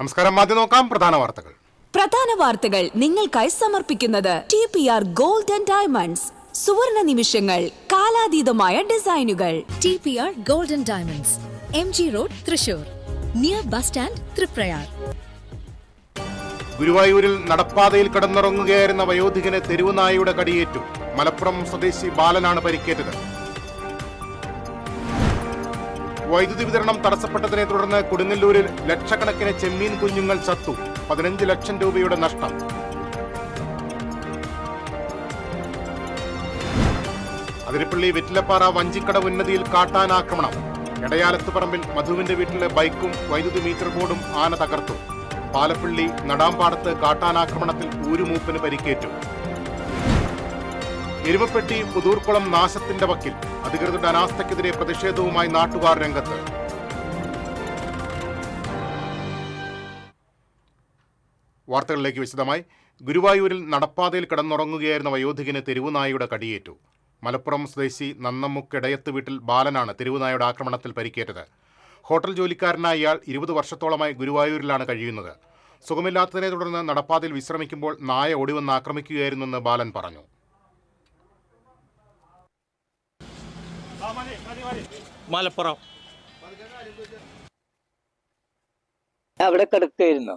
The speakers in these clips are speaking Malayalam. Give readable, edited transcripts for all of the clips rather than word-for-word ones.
നമസ്കാരം. ആദ്യം നോക്കാം പ്രധാന വാർത്തകൾ. നിങ്ങൾക്കായി സമർപ്പിക്കുന്നത് TPR Gold and Diamonds. സുവർണ നിമിഷങ്ങൾ, കാലാതീതമായ ഡിസൈനുകൾ. TPR Gold and Diamonds, MG Road, Thrissur, near bus stand, Triprayar. ഗുരുവായൂരിൽ നടപ്പാതയിൽ കിടന്നുറങ്ങുകയായിരുന്ന വയോധികന് തെരുവുനായയുടെ കടിയേറ്റു. മലപ്പുറം സ്വദേശി ബാലനാണ് പരിക്കേറ്റത്. വൈദ്യുതി വിതരണം തടസ്സപ്പെട്ടതിനെ തുടർന്ന് കൊടുങ്ങല്ലൂരിൽ ലക്ഷക്കണക്കിന് ചെമ്മീൻ കുഞ്ഞുങ്ങൾ ചത്തു. 15 ലക്ഷം രൂപയുടെ നഷ്ടം. അതിരപ്പള്ളി വെറ്റിലപ്പാറ വഞ്ചിക്കട ഉന്നതിയിൽ കാട്ടാനാക്രമണം. എടയാലത്ത് പറമ്പിൽ മധുവിന്റെ വീട്ടിലെ ബൈക്കും വൈദ്യുതി മീറ്റർ ബോർഡും ആന തകർത്തു. പാലപ്പള്ളി നടാംപാടത്ത് കാട്ടാനാക്രമണത്തിൽ ഊരുമൂപ്പന് പരിക്കേറ്റു. എരുമപ്പെട്ടി പുതൂർക്കുളം നാശത്തിന്റെ വക്കിൽ. അധികൃതരുടെ അനാസ്ഥയ്ക്കെതിരെ പ്രതിഷേധവുമായി നാട്ടുകാർ രംഗത്ത്. വാർത്തകളിലേക്ക് വിശദമായി. ഗുരുവായൂരിൽ നടപ്പാതയിൽ കിടന്നുറങ്ങുകയായിരുന്ന വയോധികന് തെരുവുനായയുടെ കടിയേറ്റു. മലപ്പുറം സ്വദേശി നന്നമുക്ക് ഇടയത്ത് വീട്ടിൽ ബാലനാണ് തെരുവുനായയുടെ ആക്രമണത്തിൽ പരിക്കേറ്റത്. ഹോട്ടൽ ജോലിക്കാരനായ ഇയാൾ 20 വർഷത്തോളമായി ഗുരുവായൂരിലാണ് കഴിയുന്നത്. സുഖമില്ലാത്തതിനെ തുടർന്ന് നടപ്പാതയിൽ വിശ്രമിക്കുമ്പോൾ നായ ഓടിവന്ന് ആക്രമിക്കുകയായിരുന്നെന്ന് ബാലൻ പറഞ്ഞു. മലപ്പുറം അവിടെ കിടക്കായിരുന്നു.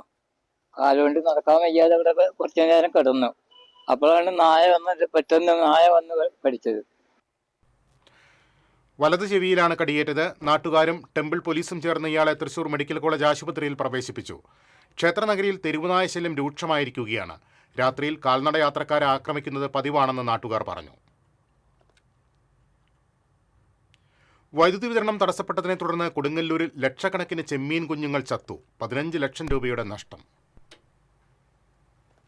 കാലുകൊണ്ട് നടക്കാൻ വയ്യാതെ അവിടെ കുറച്ചു നേരം കിടന്നു. അപ്പോഴാണ് പെട്ടെന്ന് നായ വന്ന് കടിച്ചത്. വലതു ചെവിയിലാണ് കടിയേറ്റത്. നാട്ടുകാരും ടെമ്പിൾ പോലീസും ചേർന്ന് ഇയാളെ തൃശൂർ മെഡിക്കൽ കോളേജ് ആശുപത്രിയിൽ പ്രവേശിപ്പിച്ചു. ക്ഷേത്രനഗരിയിൽ തെരുവുനായ ശല്യം രൂക്ഷമായിരിക്കുകയാണ്. രാത്രിയിൽ കാൽനട യാത്രക്കാരെ ആക്രമിക്കുന്നത് പതിവാണെന്ന് നാട്ടുകാർ പറഞ്ഞു. വൈദ്യുതി വിതരണം തടസ്സപ്പെട്ടതിനെ തുടർന്ന് കൊടുങ്ങല്ലൂരിൽ ലക്ഷക്കണക്കിന് ചെമ്മീൻ കുഞ്ഞുങ്ങൾ ചത്തു. 15 ലക്ഷം രൂപയുടെ നഷ്ടം.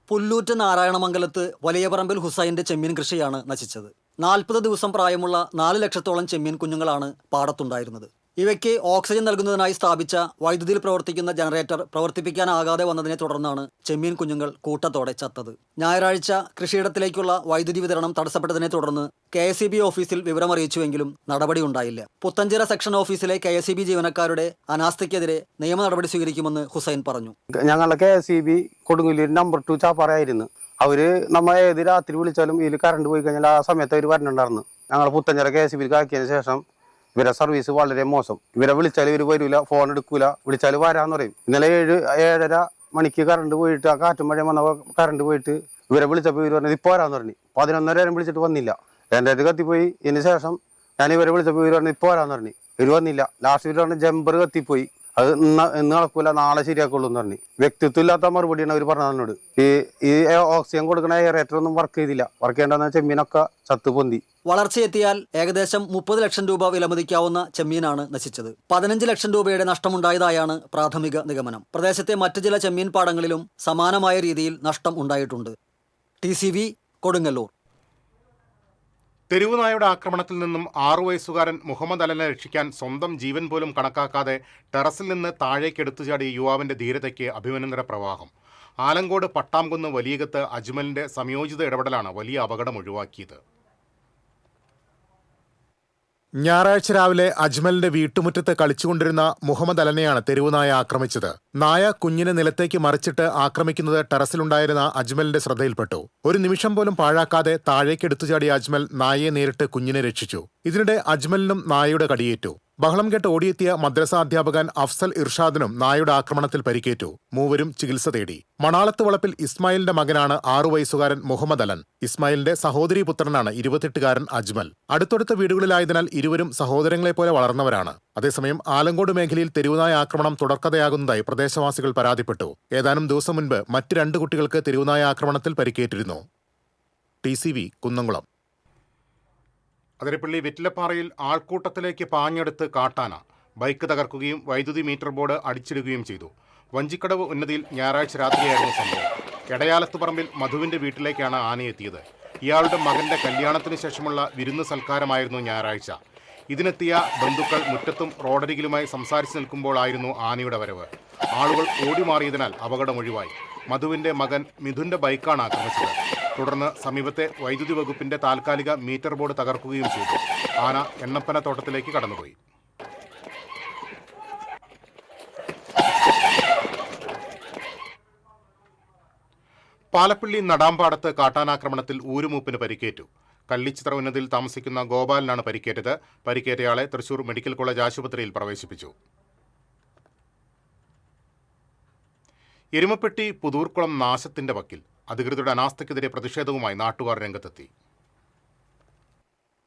പുല്ലൂറ്റ് നാരായണമംഗലത്ത് വലിയപറമ്പിൽ ഹുസൈൻ്റെ ചെമ്മീൻ കൃഷിയാണ് നശിച്ചത്. 40 ദിവസം പ്രായമുള്ള 4 ലക്ഷത്തോളം ചെമ്മീൻ കുഞ്ഞുങ്ങളാണ് പാടത്തുണ്ടായിരുന്നത്. ഇവയ്ക്ക് ഓക്സിജൻ നൽകുന്നതിനായി സ്ഥാപിച്ച വൈദ്യുതിയിൽ പ്രവർത്തിക്കുന്ന ജനറേറ്റർ പ്രവർത്തിപ്പിക്കാനാകാതെ വന്നതിനെ തുടർന്നാണ് ചെമ്മീൻ കുഞ്ഞുങ്ങൾ കൂട്ടത്തോടെ ചത്തത്. ഞായറാഴ്ച കൃഷിയിടത്തിലേക്കുള്ള വൈദ്യുതി വിതരണം തടസ്സപ്പെട്ടതിനെ തുടർന്ന് KSEB ഓഫീസിൽ വിവരമറിയിച്ചുവെങ്കിലും നടപടിയുണ്ടായില്ല. പുത്തഞ്ചിറ സെക്ഷൻ ഓഫീസിലെ KSEB ജീവനക്കാരുടെ അനാസ്ഥയ്ക്കെതിരെ നിയമ നടപടി സ്വീകരിക്കുമെന്ന് ഹുസൈൻ പറഞ്ഞു. ഞങ്ങളുടെ KSEB കൊടുങ്ങല്ലൂർ നമ്പർ 2 ചാപ്പാറായിരുന്നു. അവര് നമ്മളെ ഏത് രാത്രി വിളിച്ചാലും ഇതിൽ കറണ്ട് പോയി കഴിഞ്ഞാൽ ആ സമയത്ത് അവർ വരണുണ്ടായിരുന്നു. ഞങ്ങൾ പുത്തഞ്ചിറ KSEB ആക്കിയതിനു ശേഷം ഇവരെ സർവീസ് വളരെ മോശം. ഇവരെ വിളിച്ചാൽ ഇവർ വരൂല, ഫോൺ എടുക്കൂല, വിളിച്ചാൽ വരാന്ന് പറയും. ഇന്നലെ 7-7:30 മണിക്ക് കറണ്ട് പോയിട്ട്, ആ കാറ്റും മഴ വന്നപ്പോൾ കറണ്ട് പോയിട്ട് ഇവരെ വിളിച്ചപ്പോൾ ഇവർ പറഞ്ഞത് ഇപ്പോൾ വരാന്ന് പറഞ്ഞു. 11:30 വിളിച്ചിട്ട് വന്നില്ല. എൻ്റെ കത്തിപ്പോയി. ഇതിന് ശേഷം ഞാൻ ഇവരെ വിളിച്ചപ്പോൾ ഇവർ പറഞ്ഞത് ഇപ്പോൾ വരാന്ന് പറഞ്ഞു. ഇവർ വന്നില്ല. ലാസ്റ്റ് ഇവർ പറഞ്ഞ ജമ്പർ കത്തിപ്പോയി. അത് ഇന്ന് നടക്കൂല, നാളെ ശരിയാക്കുള്ളൂ എന്ന് പറഞ്ഞു. വ്യക്തിത്വം ഇല്ലാത്ത മറുപടിയാണ് അവർ പറഞ്ഞത്. ഈ ഓക്സിജൻ കൊടുക്കുന്ന എയറേറ്റർ ഒന്നും വർക്ക് ചെയ്തില്ല. വർക്ക് ചെയ്യേണ്ടെന്ന് ചെമ്മീനൊക്കെ ചത്തു പൊന്തി. വളർച്ചയെത്തിയാൽ ഏകദേശം 30 ലക്ഷം രൂപ വിലമതിക്കാവുന്ന ചെമ്മീനാണ് നശിച്ചത്. 15 ലക്ഷം രൂപയുടെ നഷ്ടമുണ്ടായതായാണ് പ്രാഥമിക നിഗമനം. പ്രദേശത്തെ മറ്റു ചില ചെമ്മീൻ പാടങ്ങളിലും സമാനമായ രീതിയിൽ നഷ്ടം ഉണ്ടായിട്ടുണ്ട്. TCV കൊടുങ്ങല്ലൂർ. തെരുവുനായയുടെ ആക്രമണത്തിൽ നിന്നും 6 വയസ്സുകാരൻ മുഹമ്മദ് അലനെ രക്ഷിക്കാൻ സ്വന്തം ജീവൻ പോലും കണക്കാക്കാതെ ടെറസിൽ നിന്ന് താഴേക്ക് എടുത്തുചാടിയ യുവാവിന്റെ ധീരതയ്ക്ക് അഭിനന്ദന പ്രവാഹം. ആലങ്കോട് പട്ടാംകുന്ന് വലിയകത്ത് അജ്മലിന്റെ സംയോജിത ഇടപെടലാണ് വലിയ അപകടം ഒഴിവാക്കിയത്. ഞായറാഴ്ച രാവിലെ അജ്മലിന്റെ വീട്ടുമുറ്റത്ത് കളിച്ചുകൊണ്ടിരുന്ന മുഹമ്മദ് അലനെയാണ് തെരുവുനായ ആക്രമിച്ചത്. നായ കുഞ്ഞിനെ നിലത്തേക്ക് മറിച്ചിട്ട് ആക്രമിക്കുന്നത് ടെറസിലുണ്ടായിരുന്ന അജ്മലിന്റെ ശ്രദ്ധയിൽപ്പെട്ടു. ഒരു നിമിഷം പോലും പാഴാക്കാതെ താഴേക്ക് എടുത്തുചാടിയ അജ്മൽ നായയെ നേരിട്ട് കുഞ്ഞിനെ രക്ഷിച്ചു. ഇതിനിടെ അജ്മലിനും നായയുടെ കടിയേറ്റു. ബഹളം കേട്ട് ഓടിയെത്തിയ മദ്രസ അധ്യാപകൻ അഫ്സൽ ഇർഷാദിനും നായയുടെ ആക്രമണത്തിൽ പരിക്കേറ്റു. മൂവരും ചികിത്സ തേടി. മണാളത്ത് വളപ്പിൽ ഇസ്മായിലിന്റെ മകനാണ് 6 വയസ്സുകാരൻ മുഹമ്മദ് അലൻ. ഇസ്മായിലിന്റെ സഹോദരീ പുത്രനാണ് 28-കാരൻ അജ്മൽ. അടുത്തടുത്ത വീടുകളിലായതിനാൽ ഇരുവരും സഹോദരങ്ങളെപ്പോലെ വളർന്നവരാണ്. അതേസമയം ആലങ്കോട് മേഖലയിൽ തെരുവുനായ ആക്രമണം തുടർക്കഥയാകുന്നതായി പ്രദേശവാസികൾ പരാതിപ്പെട്ടു. ഏതാനും ദിവസം മുൻപ് മറ്റ് 2 കുട്ടികൾക്ക് തെരുവുനായ ആക്രമണത്തിൽ പരിക്കേറ്റിരുന്നു. TCV കുന്നംകുളം. അതിരപ്പള്ളി വെറ്റിലപ്പാറയിൽ ആൾക്കൂട്ടത്തിലേക്ക് പാഞ്ഞെടുത്ത് കാട്ടാന. ബൈക്ക് തകർക്കുകയും വൈദ്യുതി മീറ്റർ ബോർഡ് അടിച്ചിടുകയും ചെയ്തു. വഞ്ചിക്കടവ് ഉന്നതിയിൽ ഞായറാഴ്ച രാത്രിയായിരുന്നു സംഭവം. എടയാലത്ത് പറമ്പിൽ മധുവിന്റെ വീട്ടിലേക്കാണ് ആനയെത്തിയത്. ഇയാളുടെ മകന്റെ കല്യാണത്തിന് ശേഷമുള്ള വിരുന്ന് സൽക്കാരമായിരുന്നു ഞായറാഴ്ച. ഇതിനെത്തിയ ബന്ധുക്കൾ മുറ്റത്തും റോഡരികിലുമായി സംസാരിച്ചു നിൽക്കുമ്പോഴായിരുന്നു ആനയുടെ വരവ്. ആളുകൾ ഓടിമാറിയതിനാൽ അപകടം ഒഴിവായി. മധുവിന്റെ മകൻ മിഥുന്റെ ബൈക്കാണ് ആക്രമിച്ചത്. തുടർന്ന് സമീപത്തെ വൈദ്യുതി വകുപ്പിന്റെ താൽക്കാലിക മീറ്റർ ബോർഡ് തകർക്കുകയും ചെയ്തു. ആന എണ്ണപ്പന തോട്ടത്തിലേക്ക് കടന്നുപോയി. പാലപ്പള്ളി നടാമ്പാടത്ത് കാട്ടാനാക്രമണത്തിൽ ഊരുമൂപ്പിന് പരിക്കേറ്റു. കല്ലിച്ചിത്ര ഉന്നതിയിൽ താമസിക്കുന്ന ഗോപാലിനാണ് പരിക്കേറ്റത്. പരിക്കേറ്റയാളെ തൃശൂർ മെഡിക്കൽ കോളേജ് ആശുപത്രിയിൽ പ്രവേശിപ്പിച്ചു. എരുമപ്പെട്ടി പുതൂർക്കുളം നാശത്തിന്റെ വക്കിൽ. അധികൃതരുടെ അനാസ്ഥയ്ക്കെതിരെ പ്രതിഷേധവുമായി നാട്ടുകാർ രംഗത്തെത്തി.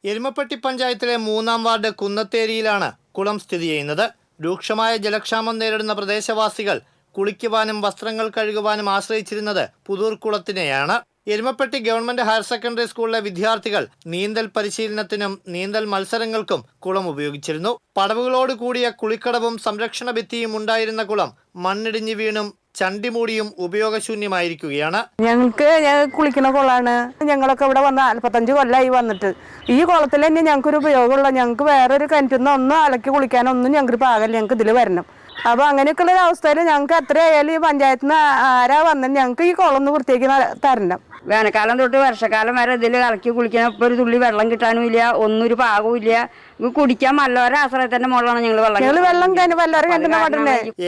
എരുമപ്പെട്ടി പഞ്ചായത്തിലെ 3-ാം വാർഡ് കുന്നത്തേരിയിലാണ് കുളം സ്ഥിതി ചെയ്യുന്നത്. രൂക്ഷമായ ജലക്ഷാമം നേരിടുന്ന പ്രദേശവാസികൾ കുളിക്കുവാനും വസ്ത്രങ്ങൾ കഴുകുവാനും ആശ്രയിച്ചിരുന്നത് പുതൂർക്കുളത്തിനെയാണ്. എരുമപ്പെട്ടി ഗവൺമെന്റ് ഹയർ സെക്കൻഡറി സ്കൂളിലെ വിദ്യാർത്ഥികൾ നീന്തൽ പരിശീലനത്തിനും നീന്തൽ മത്സരങ്ങൾക്കും കുളം ഉപയോഗിച്ചിരുന്നു. പടവുകളോട് കൂടിയ കുളിക്കടവും സംരക്ഷണ ഭിത്തിയും ഉണ്ടായിരുന്ന കുളം മണ്ണിടിഞ്ഞു വീണും ചണ്ടിമൂടിയും ഉപയോഗശൂന്യമായിരിക്കുകയാണ്. ഞങ്ങൾക്ക് കുളിക്കുന്ന കുളമാണ്. ഞങ്ങളൊക്കെ ഇവിടെ വന്ന് 45 കൊല്ലമായി വന്നിട്ട് ഈ കുളത്തിൽ തന്നെ ഞങ്ങൾക്കൊരു ഉപയോഗമുള്ള. ഞങ്ങൾക്ക് വേറൊരു കിണറ്റിൽ ഒന്നും അലക്കി കുളിക്കാനൊന്നും ഞങ്ങൾക്ക് പാകല്ല. ഞങ്ങൾക്ക് ഇതിൽ വരണം. അപ്പോൾ അങ്ങനെയൊക്കെയുള്ള ഒരു അവസ്ഥയിൽ ഞങ്ങൾക്ക് എത്രയായാലും ഈ പഞ്ചായത്തിൽ നിന്ന് ആരാ വന്നത് ഞങ്ങൾക്ക് ഈ കുളം ഒന്ന് വൃത്തിയാക്കി തരണം. വേനൽക്കാലം തൊട്ട് വർഷക്കാലം വരെ ഇതിൽ ഇറക്കി കുളിക്കാൻ ഇപ്പോൾ ഒരു തുള്ളി വെള്ളം കിട്ടാനും ഇല്ല, ഒന്നും ഒരു പാകവും ഇല്ല. കുടിക്കാൻ മല്ലവരെ ആശ്രയത്തിന്റെ മുകളിലാണ് ഞങ്ങൾ വെള്ളം.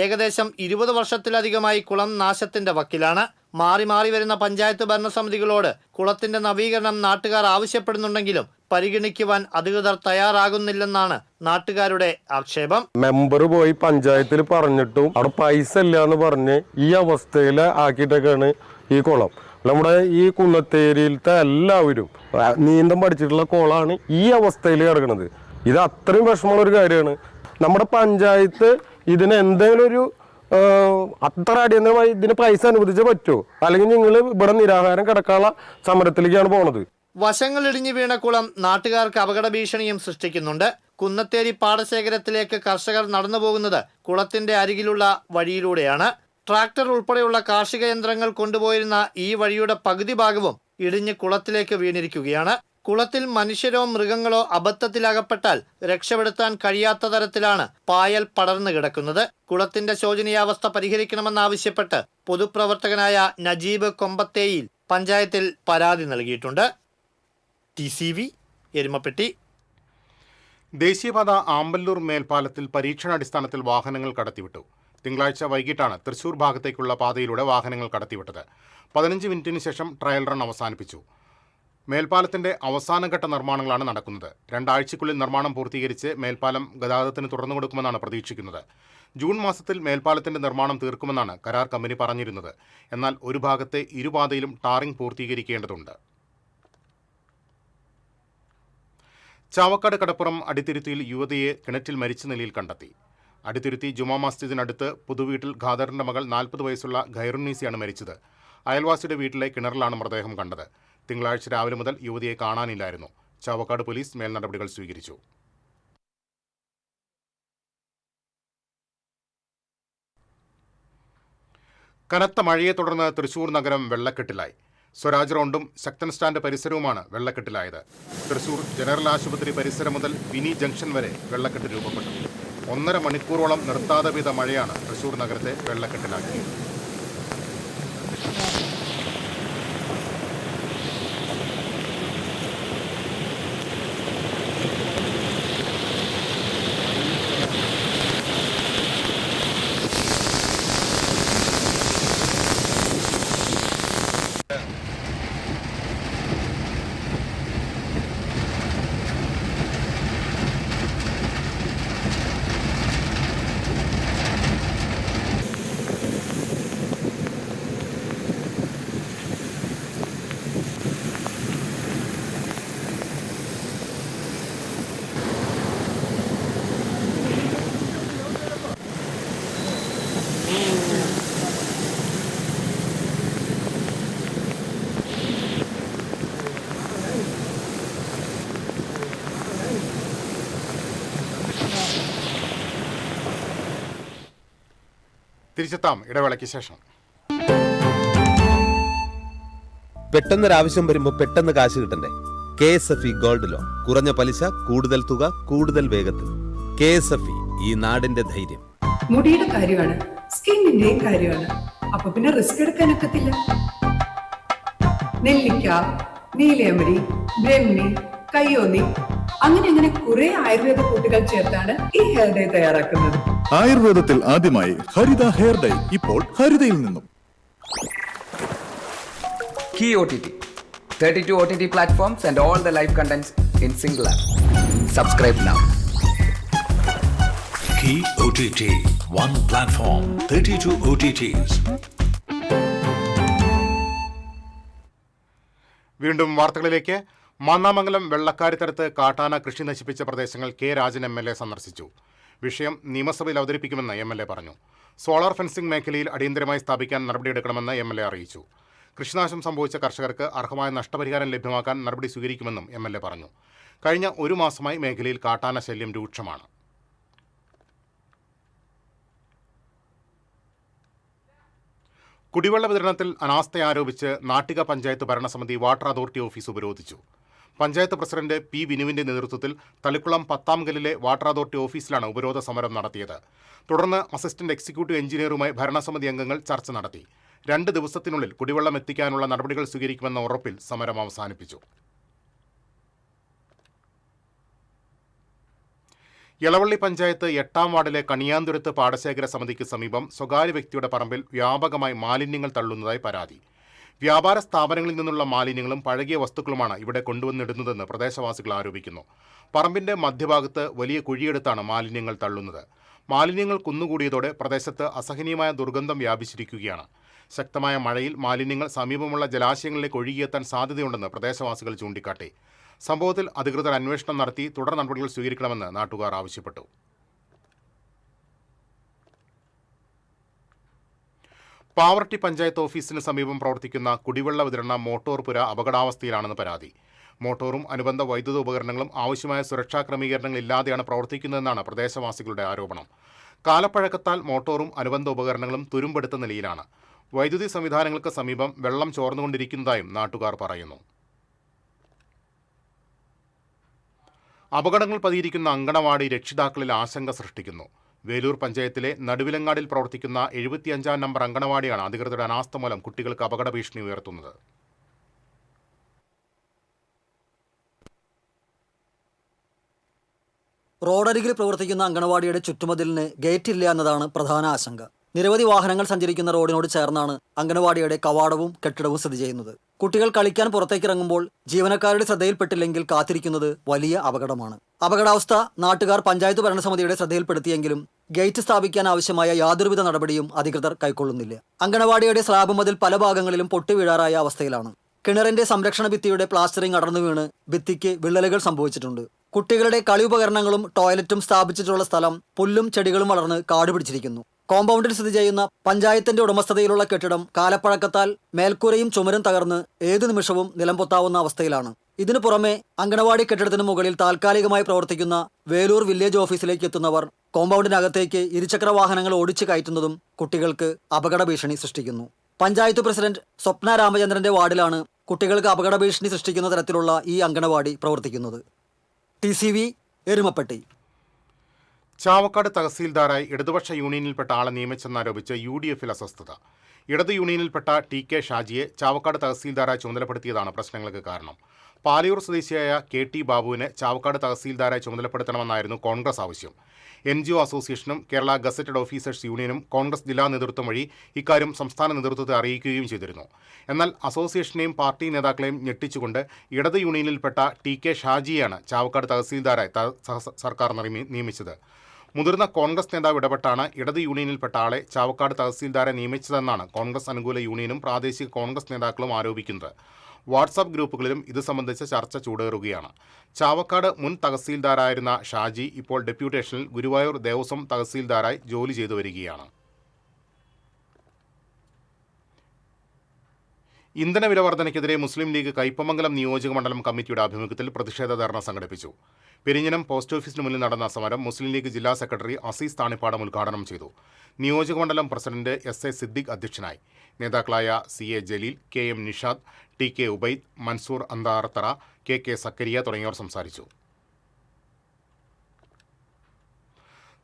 ഏകദേശം 20 വർഷത്തിലധികമായി കുളം നാശത്തിന്റെ വക്കിലാണ്. മാറി മാറി വരുന്ന പഞ്ചായത്ത് ഭരണസമിതികളോട് കുളത്തിന്റെ നവീകരണം നാട്ടുകാർ ആവശ്യപ്പെടുന്നുണ്ടെങ്കിലും പരിഗണിക്കുവാൻ അധികൃതർ തയ്യാറാകുന്നില്ലെന്നാണ് നാട്ടുകാരുടെ ആക്ഷേപം. മെമ്പർ പോയി പഞ്ചായത്തിൽ പറഞ്ഞിട്ടും അവിടെ പൈസ ഇല്ല എന്ന് പറഞ്ഞ് ഈ അവസ്ഥയിൽ ആക്കിയിട്ടൊക്കെയാണ് ഈ കുളം. നമ്മുടെ ഈ കുന്നത്തേരിയിലത്തെ എല്ലാവരും നീന്തം പഠിച്ചിട്ടുള്ള കുളമാണ് ഈ അവസ്ഥയിൽ കിടക്കുന്നത്. ഇത് അത്രയും വിഷമമുള്ള ഒരു കാര്യമാണ്. നമ്മുടെ പഞ്ചായത്ത് ഇതിന് എന്തെങ്കിലും ഒരു അത്ര അടിയന്തരമായി ഇതിന് പൈസ അനുവദിച്ചേ പറ്റുമോ, അല്ലെങ്കിൽ നിങ്ങൾ ഇവിടെ നിരാഹാരം കിടക്കാനുള്ള സമരത്തിലേക്കാണ് പോണത്. വശങ്ങളിടിഞ്ഞു വീണ കുളം നാട്ടുകാർക്ക് അപകട ഭീഷണിയും സൃഷ്ടിക്കുന്നുണ്ട്. കുന്നത്തേരി പാടശേഖരത്തിലേക്ക് കർഷകർ നടന്നു പോകുന്നത് കുളത്തിന്റെ അരികിലുള്ള വഴിയിലൂടെയാണ്. ട്രാക്ടർ ഉൾപ്പെടെയുള്ള കാർഷിക യന്ത്രങ്ങൾ കൊണ്ടുപോയിരുന്ന ഈ വഴിയുടെ പകുതി ഭാഗവും ഇടിഞ്ഞ് കുളത്തിലേക്ക് വീണിരിക്കുകയാണ്. കുളത്തിൽ മനുഷ്യരോ മൃഗങ്ങളോ അബദ്ധത്തിലകപ്പെട്ടാൽ രക്ഷപ്പെടുത്താൻ കഴിയാത്ത തരത്തിലാണ് പായൽ പടർന്നു കിടക്കുന്നത്. കുളത്തിന്റെ ശോചനീയാവസ്ഥ പരിഹരിക്കണമെന്നാവശ്യപ്പെട്ട് പൊതുപ്രവർത്തകനായ നജീബ് കൊമ്പത്തേയിൽ പഞ്ചായത്തിൽ പരാതി നൽകിയിട്ടുണ്ട്. TCV എരുമപ്പെട്ടി. ദേശീയപാത ആമ്പല്ലൂർ മേൽപ്പാലത്തിൽ പരീക്ഷണാടിസ്ഥാനത്തിൽ വാഹനങ്ങൾ കടത്തിവിട്ടു. തിങ്കളാഴ്ച വൈകിട്ടാണ് തൃശൂർ ഭാഗത്തേക്കുള്ള പാതയിലൂടെ വാഹനങ്ങൾ കടത്തിവിട്ടത്. 15 മിനിറ്റിന് ശേഷം ട്രയൽ റൺ അവസാനിപ്പിച്ചു. മേൽപ്പാലത്തിന്റെ അവസാനഘട്ട നിർമ്മാണങ്ങളാണ് നടക്കുന്നത്. 2 ആഴ്ചയ്ക്കുള്ളിൽ നിർമ്മാണം പൂർത്തീകരിച്ച് മേൽപ്പാലം ഗതാഗതത്തിന് തുറന്നു കൊടുക്കുമെന്നാണ് പ്രതീക്ഷിക്കുന്നത്. ജൂൺ മാസത്തിൽ മേൽപ്പാലത്തിന്റെ നിർമ്മാണം തീർക്കുമെന്നാണ് കരാർ കമ്പനി പറഞ്ഞിരുന്നത്. എന്നാൽ ഒരു ഭാഗത്തെ ഇരുപാതയിലും ടാറിംഗ് പൂർത്തീകരിക്കേണ്ടതുണ്ട്. ചാവക്കാട് കടപ്പുറം അടിത്തിരുത്തിയിൽ യുവതിയെ കിണറ്റിൽ മരിച്ച നിലയിൽ കണ്ടെത്തി. അടിത്തിരുത്തി ജുമാ മസ്ജിദിനടുത്ത് പുതുവീട്ടിൽ ഖാദറിന്റെ മകൾ 40 വയസ്സുള്ള ഖൈറുന്നീസിയാണ് മരിച്ചത്. അയൽവാസിയുടെ വീട്ടിലെ കിണറിലാണ് മൃതദേഹം കണ്ടത്. തിങ്കളാഴ്ച രാവിലെ മുതൽ യുവതിയെ കാണാനില്ലായിരുന്നു. ചാവക്കാട് പോലീസ് മേൽനടപടികൾ സ്വീകരിച്ചു. കനത്ത മഴയെ തുടർന്ന് തൃശൂർ നഗരം വെള്ളക്കെട്ടിലായി. സ്വരാജ് റോണ്ടും ശക്തൻ സ്റ്റാൻഡ് പരിസരവുമാണ് വെള്ളക്കെട്ടിലായത്. തൃശൂർ ജനറൽ ആശുപത്രി പരിസരം മുതൽ വിനി ജംഗ്ഷൻ വരെ വെള്ളക്കെട്ട് രൂപപ്പെട്ടു. 1.5 മണിക്കൂറോളം നിർത്താതെ പെയ്ത മഴയാണ് തൃശൂർ നഗരത്തെ വെള്ളക്കെട്ടിലാക്കിയത്. തിരിച്ചെത്താം ഇടവേളയ്ക്ക് ശേഷം. പെട്ടെന്നൊരാവശ്യം വരുമ്പോൾ പെട്ടെന്ന് കാശ് കിട്ടണ്ടേ? KSFE gold loan. കുറഞ്ഞ പലിശ, കൂടുതൽ തുക, കൂടുതൽ വേഗത്തിൽ. KSFE, ഈ നാടിന്റെ ധൈര്യം. മുടിയുടെ കാര്യമാണ്, സ്കിന്നിന്റെയും കാര്യമാണ്. അപ്പൊ പിന്നെ റിസ്ക് എടുക്കാനൊക്കത്തില്ല. നെല്ലിക്ക, നീലയമരി, ബ്രഹ്മി, കയ്യോന്നി, അങ്ങനെ കുറെ ആയുർവേദ കൂട്ടുകൾ ചേർത്താണ് ഈ ഹെയർ ഡേ തയ്യാറാക്കുന്നത്. ആയുർവേദത്തിൽ ആദ്യമായി ഹരിത ഹെയർ ഡൈ ഇപ്പോൾ ഹരിതയിൽ നിന്നും. Key OTT, 32 OTT platforms and all the live contents in single app. Subscribe now. Key OTT, one platform, 32 OTTs. വീണ്ടും വാർത്തകളിലേക്ക്. മാന്നാമംഗലം വെള്ളക്കാരിത്തരത്ത് കാട്ടാന കൃഷി നശിപ്പിച്ച പ്രദേശങ്ങൾ കെ രാജൻ MLA സന്ദർശിച്ചു. വിഷയം നിയമസഭയിൽ അവതരിപ്പിക്കുമെന്ന് MLA പറഞ്ഞു. സോളാർ ഫെൻസിംഗ് മേഖലയിൽ അടിയന്തരമായി സ്ഥാപിക്കാൻ നടപടിയെടുക്കണമെന്ന് MLA അറിയിച്ചു. കൃഷിനാശം സംഭവിച്ച കർഷകർക്ക് അർഹമായ നഷ്ടപരിഹാരം ലഭ്യമാക്കാൻ നടപടി സ്വീകരിക്കുമെന്നും MLA പറഞ്ഞു. കഴിഞ്ഞ ഒരു മാസമായി മേഖലയിൽ കാട്ടാന ശല്യം രൂക്ഷമാണ്. കുടിവെള്ള വിതരണത്തിൽ അനാസ്ഥ ആരോപിച്ച് നാട്ടിക പഞ്ചായത്ത് ഭരണസമിതി വാട്ടർ അതോറിറ്റി ഓഫീസ് ഉപരോധിച്ചു. Panchayat president P. വിനുവിന്റെ നേതൃത്വത്തിൽ തളിക്കുളം 10-ാം കല്ലിലെ വാട്ടർ അതോറിറ്റി ഓഫീസിലാണ് ഉപരോധ സമരം നടത്തിയത്. തുടർന്ന് അസിസ്റ്റന്റ് എക്സിക്യൂട്ടീവ് എഞ്ചിനീയറുമായി ഭരണസമിതി അംഗങ്ങൾ ചർച്ച നടത്തി. 2 ദിവസത്തിനുള്ളിൽ കുടിവെള്ളം എത്തിക്കാനുള്ള നടപടികൾ സ്വീകരിക്കുമെന്ന ഉറപ്പിൽ സമരം അവസാനിപ്പിച്ചു. യളവള്ളി പഞ്ചായത്ത് 8-ാം വാർഡിലെ കണിയാന്തുരത്ത് പാടശേഖര സമിതിക്ക് സമീപം സ്വകാര്യ വ്യക്തിയുടെ പറമ്പിൽ വ്യാപകമായി മാലിന്യങ്ങൾ തള്ളുന്നതായി പരാതി. വ്യാപാര സ്ഥാപനങ്ങളിൽ നിന്നുള്ള മാലിന്യങ്ങളും പഴകിയ വസ്തുക്കളുമാണ് ഇവിടെ കൊണ്ടുവന്നിടുന്നതെന്ന് പ്രദേശവാസികൾ ആരോപിക്കുന്നു. പറമ്പിന്റെ മധ്യഭാഗത്ത് വലിയ കുഴിയെടുത്താണ് മാലിന്യങ്ങൾ തള്ളുന്നത്. മാലിന്യങ്ങൾ കുന്നുകൂടിയതോടെ പ്രദേശത്ത് അസഹനീയമായ ദുർഗന്ധം വ്യാപിച്ചിരിക്കുകയാണ്. ശക്തമായ മഴയിൽ മാലിന്യങ്ങൾ സമീപമുള്ള ജലാശയങ്ങളിലേക്ക് ഒഴുകിയെത്താൻ സാധ്യതയുണ്ടെന്ന് പ്രദേശവാസികൾ ചൂണ്ടിക്കാട്ടി. സംഭവത്തിൽ അധികൃതർ അന്വേഷണം നടത്തി തുടർ നടപടികൾ സ്വീകരിക്കണമെന്ന് നാട്ടുകാർ ആവശ്യപ്പെട്ടു. പാവർട്ടി പഞ്ചായത്ത് ഓഫീസിന് സമീപം പ്രവർത്തിക്കുന്ന കുടിവെള്ള വിതരണ മോട്ടോർ പുര അപകടാവസ്ഥയിലാണെന്ന് പരാതി. മോട്ടോറും അനുബന്ധ വൈദ്യുത ഉപകരണങ്ങളും ആവശ്യമായ സുരക്ഷാ ക്രമീകരണങ്ങൾ ഇല്ലാതെയാണ് പ്രവർത്തിക്കുന്നതെന്നാണ് പ്രദേശവാസികളുടെ ആരോപണം. കാലപ്പഴക്കത്താൽ മോട്ടോറും അനുബന്ധ ഉപകരണങ്ങളും തുരുമ്പെടുത്ത നിലയിലാണ്. വൈദ്യുതി സംവിധാനങ്ങൾക്ക് സമീപം വെള്ളം ചോർന്നുകൊണ്ടിരിക്കുന്നതായും നാട്ടുകാർ പറയുന്നു. അപകടങ്ങൾ പതിയിരിക്കുന്ന അങ്കണവാടി രക്ഷിതാക്കളിൽ ആശങ്ക സൃഷ്ടിക്കുന്നു. വേലൂർ പഞ്ചായത്തിലെ നടുവിലങ്ങാടിൽ പ്രവർത്തിക്കുന്ന 75-ാം നമ്പർ അങ്കണവാടിയാണ് അധികൃതരുടെ അനാസ്ഥ മൂലം കുട്ടികൾക്ക് അപകട ഭീഷണി ഉയർത്തുന്നത്. റോഡരികിൽ പ്രവർത്തിക്കുന്ന അങ്കണവാടിയുടെ ചുറ്റുമതിലിന് ഗേറ്റ് ഇല്ല എന്നതാണ് പ്രധാന ആശങ്ക. നിരവധി വാഹനങ്ങൾ സഞ്ചരിക്കുന്ന റോഡിനോട് ചേർന്നാണ് അങ്കണവാടിയുടെ കവാടവും കെട്ടിടവും സ്ഥിതി ചെയ്യുന്നത്. കുട്ടികൾ കളിക്കാൻ പുറത്തേക്കിറങ്ങുമ്പോൾ ജീവനക്കാരുടെ ശ്രദ്ധയിൽപ്പെട്ടില്ലെങ്കിൽ കാത്തിരിക്കുന്നത് വലിയ അപകടമാണ്. അപകടാവസ്ഥ നാട്ടുകാർ പഞ്ചായത്ത് ഭരണസമിതിയുടെ ശ്രദ്ധയിൽപ്പെടുത്തിയെങ്കിലും ഗേറ്റ് സ്ഥാപിക്കാൻ ആവശ്യമായ യാതൊരുവിധ നടപടിയും അധികൃതർ കൈക്കൊള്ളുന്നില്ല. അങ്കണവാടിയുടെ സ്ലാബ് മതിൽ പല ഭാഗങ്ങളിലും പൊട്ടിവീഴാറായ അവസ്ഥയിലാണ്. കിണറിന്റെ സംരക്ഷണ ഭിത്തിയുടെ പ്ലാസ്റ്ററിംഗ് അടർന്നു വീണ് ഭിത്തിക്ക് വിള്ളലുകൾ സംഭവിച്ചിട്ടുണ്ട്. കുട്ടികളുടെ കളി ഉപകരണങ്ങളും ടോയ്ലറ്റും സ്ഥാപിച്ചിട്ടുള്ള സ്ഥലം പുല്ലും ചെടികളും വളർന്ന് കാട് പിടിച്ചിരിക്കുന്നു. കോമ്പൗണ്ടിൽ സ്ഥിതി ചെയ്യുന്ന പഞ്ചായത്തിന്റെ ഉടമസ്ഥതയിലുള്ള കെട്ടിടം കാലപ്പഴക്കത്താൽ മേൽക്കൂരയും ചുമരും തകർന്ന് ഏതു നിമിഷവും നിലംപൊത്താവുന്ന അവസ്ഥയിലാണ്. ഇതിനു പുറമെ അങ്കണവാടി കെട്ടിടത്തിന് മുകളിൽ താൽക്കാലികമായി പ്രവർത്തിക്കുന്ന വേലൂർ വില്ലേജ് ഓഫീസിലേക്ക് എത്തുന്നവർ കോമ്പൗണ്ടിനകത്തേക്ക് ഇരുചക്ര വാഹനങ്ങൾ ഓടിച്ചു കയറ്റുന്നതും കുട്ടികൾക്ക് അപകട ഭീഷണി സൃഷ്ടിക്കുന്നു. പഞ്ചായത്ത് പ്രസിഡന്റ് സ്വപ്ന രാമചന്ദ്രന്റെ വാർഡിലാണ് കുട്ടികൾക്ക് അപകട ഭീഷണി സൃഷ്ടിക്കുന്ന തരത്തിലുള്ള ഈ അങ്കണവാടി പ്രവർത്തിക്കുന്നത്. TCV എരുമപ്പെട്ടി. ചാവക്കാട് തഹസീൽദാരായി ഇടതുപക്ഷ യൂണിയനിൽപ്പെട്ട ആളെ നിയമിച്ചെന്നാരോപിച്ച് UDF-ൽ അസ്വസ്ഥത. ഇടത് യൂണിയനിൽപ്പെട്ട TK ഷാജിയെ ചാവക്കാട് തഹസീൽദാരായി ചുമതലപ്പെടുത്തിയതാണ് പ്രശ്നങ്ങൾക്ക് കാരണം. പാലയൂർ സ്വദേശിയായ KT ബാബുവിനെ ചാവക്കാട് തഹസീൽദാരായി ചുമതലപ്പെടുത്തണമെന്നായിരുന്നു കോൺഗ്രസ് ആവശ്യം. NGO അസോസിയേഷനും കേരള ഗസറ്റഡ് ഓഫീസേഴ്സ് യൂണിയനും കോൺഗ്രസ് ജില്ലാ നേതൃത്വം വഴി ഇക്കാര്യം സംസ്ഥാന നേതൃത്വത്തെ അറിയിക്കുകയും ചെയ്തിരുന്നു. എന്നാൽ അസോസിയേഷനെയും പാർട്ടി നേതാക്കളെയും ഞെട്ടിച്ചുകൊണ്ട് ഇടത് യൂണിയനിൽപ്പെട്ട TK ഷാജിയെയാണ് ചാവക്കാട് തഹസീൽദാരായി സർക്കാർ നിയമിച്ചത്. മുതിർന്ന കോൺഗ്രസ് നേതാവ് ഇടപെട്ടാണ് ഇടത് യൂണിയനിൽപ്പെട്ട ആളെ ചാവക്കാട് തഹസീൽദാരെ നിയമിച്ചതെന്നാണ് കോൺഗ്രസ് അനുകൂല യൂണിയനും പ്രാദേശിക കോൺഗ്രസ് നേതാക്കളും ആരോപിക്കുന്നത്. വാട്സാപ്പ് ഗ്രൂപ്പുകളിലും ഇത് സംബന്ധിച്ച ചർച്ച ചൂടേറുകയാണ്. ചാവക്കാട് മുൻ തഹസീൽദാരായിരുന്ന ഷാജി ഇപ്പോൾ ഡെപ്യൂട്ടേഷനിൽ ഗുരുവായൂർ ദേവസ്വം തഹസീൽദാരായി ജോലി ചെയ്തു വരികയാണ്. ഇന്ധനവില വർധനയ്ക്കെതിരെ മുസ്ലിം ലീഗ് കയ്പമംഗലം നിയോജക മണ്ഡലം കമ്മിറ്റിയുടെ ആഭിമുഖ്യത്തിൽ പ്രതിഷേധ ധർണ സംഘടിപ്പിച്ചു. പെരിഞ്ഞനം പോസ്റ്റ് ഓഫീസിന് മുന്നിൽ നടന്ന സമരം മുസ്ലിം ലീഗ് ജില്ലാ സെക്രട്ടറി അസീസ് താണിപ്പാടം ഉദ്ഘാടനം ചെയ്തു. നിയോജകമണ്ഡലം പ്രസിഡന്റ് SA സിദ്ദിഖ് അധ്യക്ഷനായി. നേതാക്കളായ CA Jaleel, KM Nishad, TK Ubaid, Mansoor അന്താർത്തറ, KK സക്കരിയ തുടങ്ങിയവർ സംസാരിച്ചു.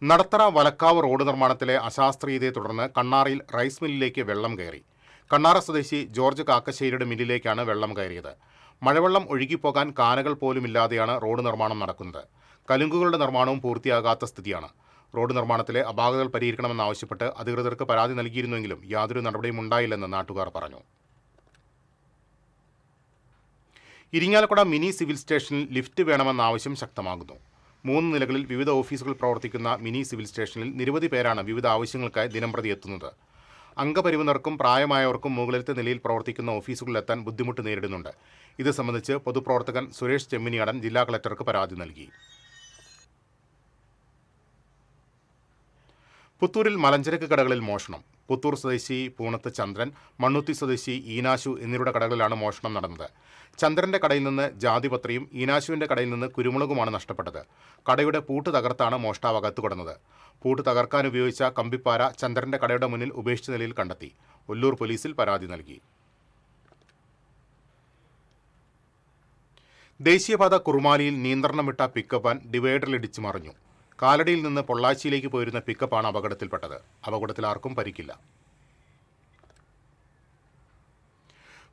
നടത്തറ വലക്കാവ് റോഡ് നിർമ്മാണത്തിലെ അശാസ്ത്രീയതയെ തുടർന്ന് കണ്ണാറിയിൽ റൈസ് മില്ലിലേക്ക് വെള്ളം കയറി. കണ്ണാറ സ്വദേശി ജോർജ് കാക്കശ്ശേരിയുടെ മില്ലിലേക്കാണ് വെള്ളം കയറിയത്. മഴവെള്ളം ഒഴുകിപ്പോകാൻ കാനകൾ പോലുമില്ലാതെയാണ് റോഡ് നിർമ്മാണം നടക്കുന്നത്. കലുങ്കുകളുടെ നിർമ്മാണവും പൂർത്തിയാകാത്ത സ്ഥിതിയാണ്. റോഡ് നിർമ്മാണത്തിലെ അപാകതകൾ പരിഹരിക്കണമെന്നാവശ്യപ്പെട്ട് അധികൃതർക്ക് പരാതി നൽകിയിരുന്നെങ്കിലും യാതൊരു നടപടിയും ഉണ്ടായില്ലെന്ന് നാട്ടുകാർ പറഞ്ഞു. ഇരിങ്ങാലക്കുട മിനി സിവിൽ സ്റ്റേഷനിൽ ലിഫ്റ്റ് വേണമെന്ന ആവശ്യം ശക്തമാകുന്നു. 3 നിലകളിൽ വിവിധ ഓഫീസുകൾ പ്രവർത്തിക്കുന്ന മിനി സിവിൽ സ്റ്റേഷനിൽ നിരവധി പേരാണ് വിവിധ ആവശ്യങ്ങൾക്കായി ദിനംപ്രതി എത്തുന്നത്. അംഗപരിമിതർക്കും പ്രായമായവർക്കും മുകളിലത്തെ നിലയിൽ പ്രവർത്തിക്കുന്ന ഓഫീസുകളിലെത്താൻ ബുദ്ധിമുട്ട് നേരിടുന്നുണ്ട്. ഇത് സംബന്ധിച്ച് പൊതുപ്രവർത്തകൻ സുരേഷ് ചെമ്മിനിയാടൻ ജില്ലാ കളക്ടർക്ക് പരാതി നൽകി. പുത്തൂരിൽ മലഞ്ചരക്ക് കടകളിൽ മോഷണം. പുത്തൂർ സ്വദേശി പൂണത്ത് ചന്ദ്രൻ, മണ്ണുത്തി സ്വദേശി ഈനാശു എന്നിവരുടെ കടകളിലാണ് മോഷണം നടന്നത്. ചന്ദ്രന്റെ കടയിൽ നിന്ന് ജാതിപത്രിയും ഈനാശുവിന്റെ കടയിൽ നിന്ന് കുരുമുളകുമാണ് നഷ്ടപ്പെട്ടത്. കടയുടെ പൂട്ട് തകർത്താണ് മോഷ്ടാവ് അകത്തു കടന്നത്. പൂട്ട് തകർക്കാൻ ഉപയോഗിച്ച കമ്പിപ്പാര ചന്ദ്രന്റെ കടയുടെ മുന്നിൽ ഉപേക്ഷിച്ച നിലയിൽ കണ്ടെത്തി. ഒല്ലൂർ പോലീസിൽ പരാതി നൽകി. ദേശീയപാത കുറുമാലിയിൽ നിയന്ത്രണം വിട്ട പിക്കപ്പ് വാൻ ഡിവൈഡറിലിടിച്ച് മറിഞ്ഞു. കാലടിയിൽ നിന്ന് പൊള്ളാച്ചിയിലേക്ക് പോയിരുന്ന പിക്കപ്പാണ് അപകടത്തിൽപ്പെട്ടത്. അപകടത്തിൽ ആർക്കും പരിക്കില്ല.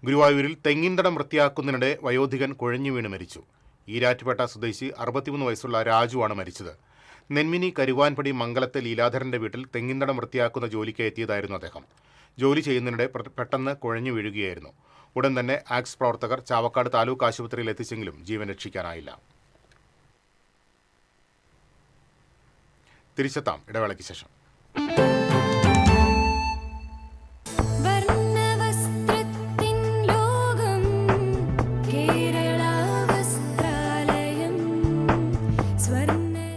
ഗുരുവായൂരിൽ തെങ്ങിൻതടം വൃത്തിയാക്കുന്നതിനിടെ വയോധികൻ കുഴഞ്ഞു വീണ് മരിച്ചു. ഈരാറ്റുപേട്ട സ്വദേശി 63 വയസ്സുള്ള രാജുവാണ് മരിച്ചത്. നെന്മിനി കരുവാൻപടി മംഗലത്തെ ലീലാധരന്റെ വീട്ടിൽ തെങ്ങിൻതടം വൃത്തിയാക്കുന്ന ജോലിക്ക് എത്തിയതായിരുന്നു അദ്ദേഹം. ജോലി ചെയ്യുന്നതിനിടെ പെട്ടെന്ന് കുഴഞ്ഞു വീഴുകയായിരുന്നു. ഉടൻ തന്നെ ആക്സ് പ്രവർത്തകർ ചാവക്കാട് താലൂക്ക് ആശുപത്രിയിൽ എത്തിച്ചെങ്കിലും ജീവൻ രക്ഷിക്കാനായില്ല. തിരിച്ചെത്താം ഇടവേളയ്ക്ക് ശേഷം.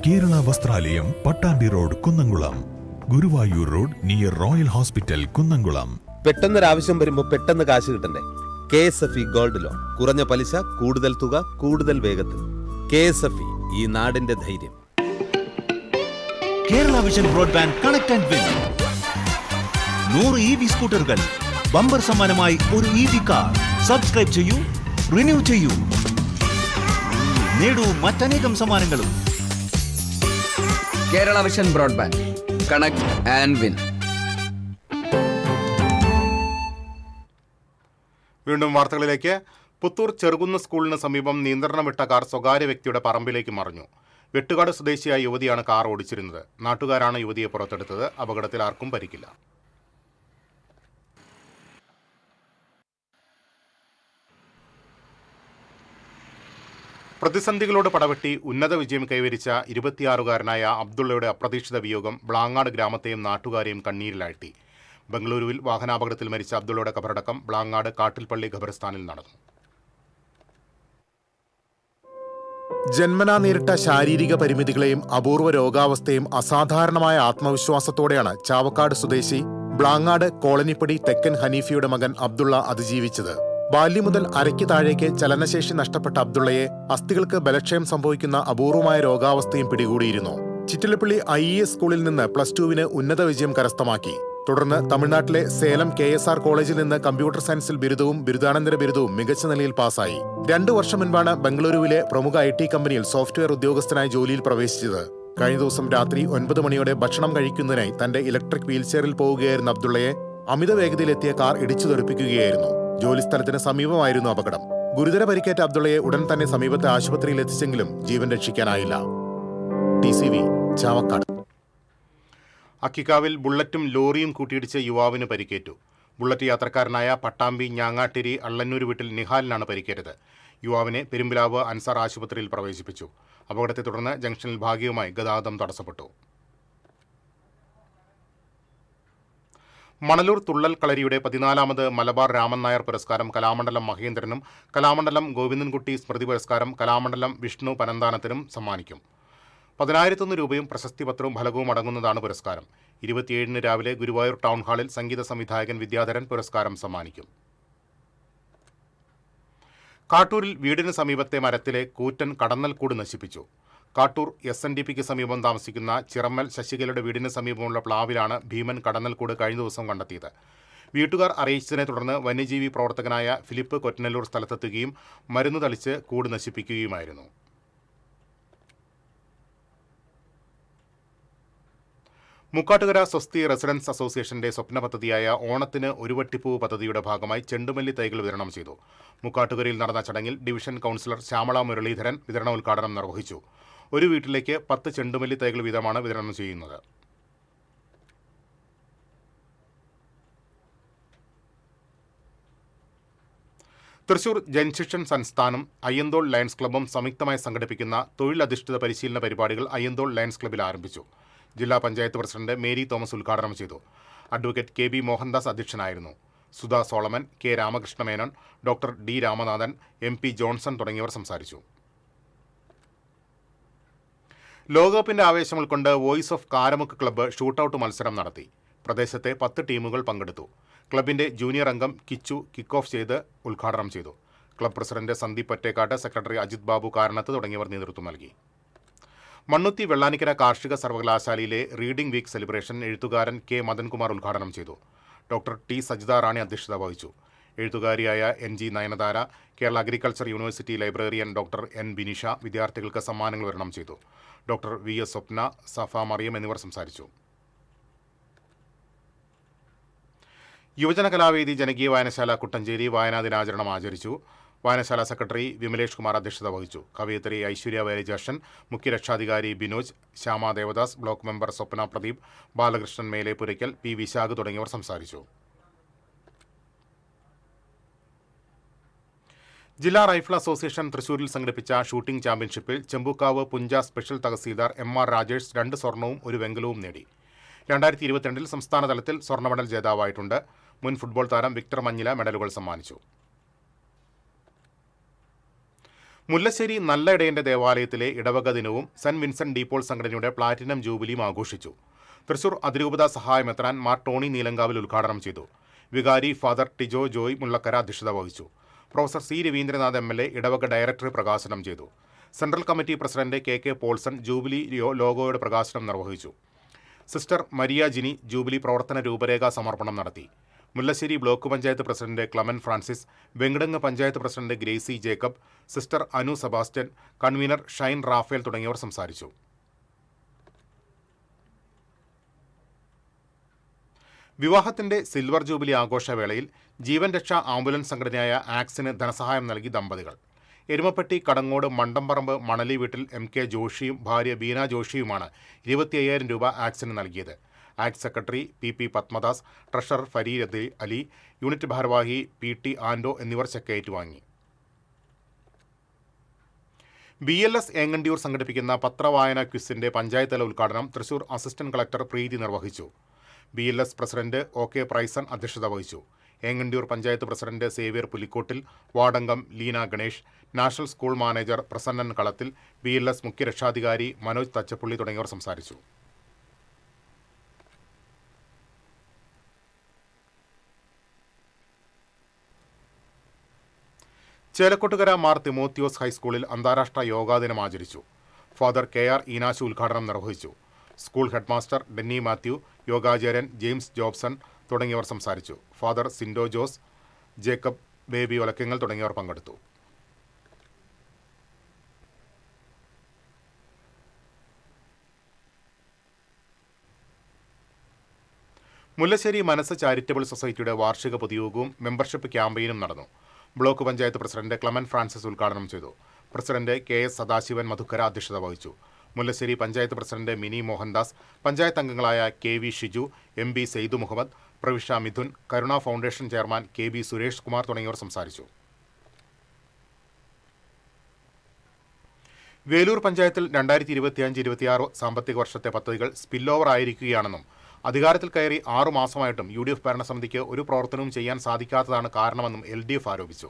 Kerala Vasthralayam, Pattambi road, Kunnamkulam. Guruvayur road near royal hospital, Kunnamkulam. പെട്ടെന്നൊരാവശ്യം വരുമ്പോൾ പെട്ടെന്ന് കാശ് കിട്ടണ്ടേ? KSFE gold loan. കുറഞ്ഞ പലിശ, കൂടുതൽ തുക, കൂടുതൽ വേഗത്തിൽ. KSFE, ഈ നാടിന്റെ ധൈര്യം. Kerala Vision broadband connect and win. 100 EV സ്കൂട്ടറുകൾ, ബമ്പർ സമ്മാനമായി ഒരു EV കാർ. സബ്സ്ക്രൈബ് ചെയ്യൂ, റിന്യൂ ചെയ്യൂ, നേടൂ മറ്റനേകം സമ്മാനങ്ങളും. Kerala Vision broadband connect and win. വീണ്ടും വാർത്തകളിലേക്ക്. പുത്തൂർ ചെറുകുന്ന് സ്കൂളിന് സമീപം നിയന്ത്രണം വിട്ട കാർ സ്വകാര്യ വ്യക്തിയുടെ പറമ്പിലേക്ക് മറിഞ്ഞു. വെട്ടുകാട് സ്വദേശിയായ യുവതിയാണ് കാർ ഓടിച്ചിരുന്നത്. നാട്ടുകാരാണ് യുവതിയെ പുറത്തെടുത്തത്. അപകടത്തിൽ ആർക്കും പരിക്കില്ല. പ്രതിസന്ധികളോട് പടവെട്ടി ഉന്നത വിജയം കൈവരിച്ച 26-കാരനായ അബ്ദുള്ളയുടെ അപ്രതീക്ഷിത വിയോഗം ബ്ലാങ്ങാട് ഗ്രാമത്തെയും നാട്ടുകാരെയും കണ്ണീരിലാഴ്ത്തി. ബംഗളൂരുവിൽ വാഹനാപകടത്തിൽ മരിച്ച അബ്ദുള്ളയുടെ ഖബറടക്കം ബ്ലാങ്ങാട് കാട്ടിൽപ്പള്ളി ഖബർസ്ഥാനിൽ നടന്നു. ജന്മനാ നേരിട്ട ശാരീരിക പരിമിതികളെയും അപൂർവ രോഗാവസ്ഥയും അസാധാരണമായ ആത്മവിശ്വാസത്തോടെയാണ് ചാവക്കാട് സ്വദേശി ബ്ലാങ്ങാട് കോളനിപ്പടി തെക്കൻ ഹനീഫിയുടെ മകൻ അബ്ദുള്ള അതിജീവിച്ചത്. ബാല്യം മുതൽ അരയ്ക്ക് താഴേക്ക് ചലനശേഷി നഷ്ടപ്പെട്ട അബ്ദുള്ളയെ അസ്ഥികൾക്ക് ബലക്ഷയം സംഭവിക്കുന്ന അപൂർവമായ രോഗാവസ്ഥയും പിടികൂടിയിരുന്നു. ചിറ്റിലപ്പള്ളി IES സ്കൂളിൽ നിന്ന് +2 ഉന്നത വിജയം കരസ്ഥമാക്കി. തുടർന്ന് തമിഴ്നാട്ടിലെ സേലം KSR കോളേജിൽ നിന്ന് കമ്പ്യൂട്ടർ സയൻസിൽ ബിരുദവും ബിരുദാനന്തര ബിരുദവും മികച്ച നിലയിൽ പാസായി. 2 വർഷം മുൻപാണ് ബംഗളൂരുവിലെ പ്രമുഖ IT കമ്പനിയിൽ സോഫ്റ്റ്വെയർ ഉദ്യോഗസ്ഥനായി ജോലിയിൽ പ്രവേശിച്ചത്. കഴിഞ്ഞ ദിവസം രാത്രി 9 മണിയോടെ ഭക്ഷണം കഴിക്കുന്നതിനായി തന്റെ ഇലക്ട്രിക് വീൽചെയറിൽ പോവുകയായിരുന്ന അബ്ദുള്ളയെ അമിത വേഗതയിലെത്തിയ കാർ ഇടിച്ചു തെറിപ്പിക്കുകയായിരുന്നു. ജോലിസ്ഥലത്തിന് സമീപമായിരുന്നു അപകടം. ഗുരുതര പരിക്കേറ്റ അബ്ദുള്ളയെ ഉടൻ തന്നെ സമീപത്തെ ആശുപത്രിയിൽ എത്തിച്ചെങ്കിലും ജീവൻ രക്ഷിക്കാനായില്ല. TCV ചാവക്കാട്. അക്കിക്കാവിൽ ബുള്ളറ്റും ലോറിയും കൂട്ടിയിടിച്ച് യുവാവിന് പരിക്കേറ്റു. ബുള്ളറ്റ് യാത്രക്കാരനായ പട്ടാമ്പി ഞാങ്ങാട്ടിരി അള്ളന്നൂർ വീട്ടിൽ നിഹാലിനാണ് പരിക്കേറ്റത്. യുവാവിനെ പെരുമ്പിലാവ് അൻസാർ ആശുപത്രിയിൽ പ്രവേശിപ്പിച്ചു. അപകടത്തെ തുടർന്ന് ജംഗ്ഷനിൽ ഭാഗികമായി ഗതാഗതം തടസ്സപ്പെട്ടു. മണലൂർ തുള്ളൽ കളരിയുടെ 14ാമത് മലബാർ രാമൻ നായർ പുരസ്കാരം കലാമണ്ഡലം മഹേന്ദ്രനും കലാമണ്ഡലം ഗോവിന്ദൻകുട്ടി സ്മൃതി പുരസ്കാരം കലാമണ്ഡലം വിഷ്ണു പനന്താനത്തിനും സമ്മാനിക്കും. 10,001 രൂപയും പ്രശസ്തി പത്രവും ഫലകവും അടങ്ങുന്നതാണ് പുരസ്കാരം. 27-ന് രാവിലെ ഗുരുവായൂർ ടൗൺ ഹാളിൽ സംഗീത സംവിധായകൻ വിദ്യാധരൻ പുരസ്കാരം സമ്മാനിക്കും. കാട്ടൂരിൽ വീടിന് സമീപത്തെ മരത്തിലെ കൂറ്റൻ കടന്നൽക്കൂട് നശിപ്പിച്ചു. കാട്ടൂർ SNDPക്ക് സമീപം താമസിക്കുന്ന ചിറമ്മൽ ശശികലയുടെ വീടിന് സമീപമുള്ള പ്ലാവിലാണ് ഭീമൻ കടന്നൽക്കൂട് കഴിഞ്ഞ ദിവസം കണ്ടെത്തിയത്. വീട്ടുകാർ അറിയിച്ചതിനെ തുടർന്ന് വന്യജീവി പ്രവർത്തകനായ ഫിലിപ്പ് കൊറ്റനല്ലൂർ സ്ഥലത്തെത്തുകയും മരുന്ന് തളിച്ച് കൂട് നശിപ്പിക്കുകയുമായിരുന്നു. മുക്കാട്ടുകര സ്വസ്തി റെസിഡൻസ് അസോസിയേഷന്റെ സ്വപ്ന പദ്ധതിയായ ഓണത്തിന് ഒരു വട്ടിപ്പൂവ് പദ്ധതിയുടെ ഭാഗമായി ചെണ്ടുമല്ലി തൈകൾ വിതരണം ചെയ്തു. മുക്കാട്ടുകരയിൽ നടന്ന ചടങ്ങിൽ ഡിവിഷൻ കൗൺസിലർ ശ്യാമള മുരളീധരൻ വിതരണോദ്ഘാടനം നിർവഹിച്ചു. ഒരു വീട്ടിലേക്ക് 10 ചെണ്ടുമല്ലി തൈകൾ വീതമാണ് വിതരണം ചെയ്യുന്നത്. തൃശൂർ ജൻശിക്ഷൻ സംസ്ഥാനം അയ്യന്തോൾ ലയൺസ് ക്ലബ്ബും സംയുക്തമായി സംഘടിപ്പിക്കുന്ന തൊഴിലധിഷ്ഠിത പരിശീലന പരിപാടികൾ അയ്യന്തോൾ ലയൺസ് ക്ലബ്ബിൽ ആരംഭിച്ചു. ജില്ലാ പഞ്ചായത്ത് പ്രസിഡന്റ് മേരി തോമസ് ഉദ്ഘാടനം ചെയ്തു. അഡ്വക്കേറ്റ് കെ ബി മോഹൻദാസ് അധ്യക്ഷനായിരുന്നു. Sudha Solomon, K Ramakrishna Menon, doctor D Ramanathan, M P Johnson തുടങ്ങിയവർ സംസാരിച്ചു. ലോകകപ്പിന്റെ ആവേശം ഉൾക്കൊണ്ട് voice of Karamukku club shootout മത്സരം നടത്തി. പ്രദേശത്തെ 10 ടീമുകൾ പങ്കെടുത്തു. ക്ലബിന്റെ ജൂനിയർ അംഗം കിച്ചു കിക്ക് ഓഫ് ചെയ്ത് ഉദ്ഘാടനം ചെയ്തു. Club president Sandeep Pattekkatt, secretary Ajith Babu Karanath തുടങ്ങിയവർ നേതൃത്വം നൽകി. മണ്ണുത്തി വെള്ളാനിക്കര കാർഷിക സർവകലാശാലയിലെ റീഡിംഗ് വീക്ക് സെലിബ്രേഷൻ എഴുത്തുകാരൻ കെ മദൻകുമാർ ഉദ്ഘാടനം ചെയ്തു. ഡോക്ടർ ടി സജിത റാണി അധ്യക്ഷത വഹിച്ചു. എഴുത്തുകാരിയായ N G Nayanthara, Kerala agriculture university librarian doctor N Binisha വിദ്യാർത്ഥികൾക്ക് സമ്മാനങ്ങൾ വിതരണം ചെയ്തു. Doctor V S Swapna, Safa Mariyam എന്നിവർ സംസാരിച്ചു. യുവജന കലാവേദി ജനകീയ വായനശാല കുട്ടഞ്ചേരി വായനാ ദിനാചരണം ആചരിച്ചു. വായനശാല സെക്രട്ടറി വിമലേഷ് കുമാർ അധ്യക്ഷത വഹിച്ചു. കവയിത്രി ഐശ്വര്യ വൈരജാഷൻ, മുഖ്യരക്ഷാധികാരി ബിനോജ്, ശ്യാമ ദേവദാസ്, ബ്ലോക്ക് മെമ്പർ സ്വപ്ന പ്രദീപ്, ബാലകൃഷ്ണൻ മേലേപുരയ്ക്കൽ, പി വിശാഖ് തുടങ്ങിയവർ സംസാരിച്ചു. ജില്ലാ റൈഫിൾ അസോസിയേഷൻ തൃശൂരിൽ സംഘടിപ്പിച്ച ഷൂട്ടിംഗ് ചാമ്പ്യൻഷിപ്പിൽ ചെമ്പൂക്കാവ് പുഞ്ച സ്പെഷ്യൽ തഹസീൽദാർ MR രാജേഷ് 2 സ്വർണവും 1 വെങ്കലവും നേടി. 2022 സംസ്ഥാന തലത്തിൽ സ്വർണ്ണ മെഡൽ ജേതാവായിട്ടുണ്ട്. മുൻ ഫുട്ബോൾ താരം വിക്ടർ മഞ്ഞില മെഡലുകൾ സമ്മാനിച്ചു. മുല്ലശ്ശേരി നല്ല ഇടയന്റെ ദേവാലയത്തിലെ ഇടവക ദിനവും സെന്റ് വിൻസെന്റ് ഡീപോൾ സംഘടനയുടെ പ്ലാറ്റിനം ജൂബിലിയും ആഘോഷിച്ചു. തൃശൂർ അതിരൂപത സഹായമെത്രാൻ മാർ ടോണി നീലങ്കാവിൽ ഉദ്ഘാടനം ചെയ്തു. വികാരി ഫാദർ ടിജോ ജോയ് മുള്ളക്കര അധ്യക്ഷത വഹിച്ചു. പ്രൊഫസർ സി രവീന്ദ്രനാഥ് MLA ഇടവക ഡയറക്ടർ പ്രകാശനം ചെയ്തു. Central committee president KK Paulson jubilee ലോഗോയുടെ പ്രകാശനം നിർവഹിച്ചു. സിസ്റ്റർ മരിയ ജിനി ജൂബിലി പ്രവർത്തന രൂപരേഖ സമർപ്പണം നടത്തി. Mullassery block panchayat president Clemen Francis, Venkitangu panchayat president Gracy Jacob, sister Anu Sebastian, convener Shine Raphael തുടങ്ങിയവർ സംസാരിച്ചു. വിവാഹത്തിന്റെ സിൽവർ ജൂബിലി ആഘോഷവേളയിൽ ജീവൻ രക്ഷാ ആംബുലൻസ് സംഘടനയായ ആക്സിന് ധനസഹായം നൽകി ദമ്പതികൾ. എരുമപ്പെട്ടി കടങ്ങോട് മണ്ടംപറമ്പ് മണലി വീട്ടിൽ MK ജോഷിയും ഭാര്യ ബീന ജോഷിയുമാണ് 25,000 രൂപ ആക്സിന് നൽകിയത്. Act secretary PP Padmadas, treasurer Fareed Ali, unit ഭാരവാഹി PT ആൻഡോ എന്നിവർ ചെക്ക് ഏറ്റുവാങ്ങി. BLS ഏങ്ങണ്ടിയൂർ സംഘടിപ്പിക്കുന്ന പത്രവായന ക്വിസിന്റെ പഞ്ചായത്തല ഉദ്ഘാടനം തൃശൂർ അസിസ്റ്റന്റ് കളക്ടർ പ്രീതി നിർവഹിച്ചു. BLS പ്രസിഡന്റ് OK പ്രൈസൺ അധ്യക്ഷത വഹിച്ചു. ഏങ്ങണ്ടിയൂർ പഞ്ചായത്ത് പ്രസിഡന്റ് സേവ്യർ പുലിക്കോട്ടിൽ, വാർഡംഗം Leena Ganesh, national school manager Prasannan Kalathil, BLS മുഖ്യരക്ഷാധികാരി Manoj Thachappally തുടങ്ങിയവർ സംസാരിച്ചു. ചേലക്കോട്ടുകര മാർ തിമോത്തിയോസ് ഹൈസ്കൂളിൽ അന്താരാഷ്ട്ര യോഗാ ദിനം ആചരിച്ചു. ഫാദർ KR ഈനാശു ഉദ്ഘാടനം നിർവഹിച്ചു. സ്കൂൾ ഹെഡ്മാസ്റ്റർ ഡെന്നി മാത്യു, യോഗാചാര്യൻ ജെയിംസ് ജോബ്സൺ തുടങ്ങിയവർ സംസാരിച്ചു. ഫാദർ സിൻഡോ ജോസ്, ജേക്കബ് ബേബി ഒലക്കങ്ങൾ തുടങ്ങിയവർ പങ്കെടുത്തു. മുല്ലശ്ശേരി മനസ്സ് ചാരിറ്റബിൾ സൊസൈറ്റിയുടെ വാർഷിക പൊതുയോഗവും മെമ്പർഷിപ്പ് ക്യാമ്പയിനും നടന്നു. ബ്ലോക്ക് പഞ്ചായത്ത് പ്രസിഡന്റ് ക്ലമൻ ഫ്രാൻസിസ് ഉദ്ഘാടനം ചെയ്തു. പ്രസിഡന്റ് KS സദാശിവൻ മധുക്കര അധ്യക്ഷത വഹിച്ചു. മുല്ലശ്ശേരി പഞ്ചായത്ത് പ്രസിഡന്റ് മിനി മോഹൻദാസ്, പഞ്ചായത്ത് അംഗങ്ങളായ KV Shiju, MB Saidu Muhammad, Pravisha Mithun, Karuna foundation chairman KB Suresh Kumar തുടങ്ങിയവർ സംസാരിച്ചു. വേലൂർ പഞ്ചായത്തിൽ 2025-26 സാമ്പത്തിക വർഷത്തെ പദ്ധതികൾ സ്പിൽ ഓവർ ആയിരിക്കുകയാണെന്നും അധികാരത്തിൽ കയറി 6 മാസമായിട്ടും UDF ഭരണസമിതിക്ക് ഒരു പ്രവർത്തനവും ചെയ്യാൻ സാധിക്കാത്തതാണ് കാരണമെന്നും LDF ആരോപിച്ചു.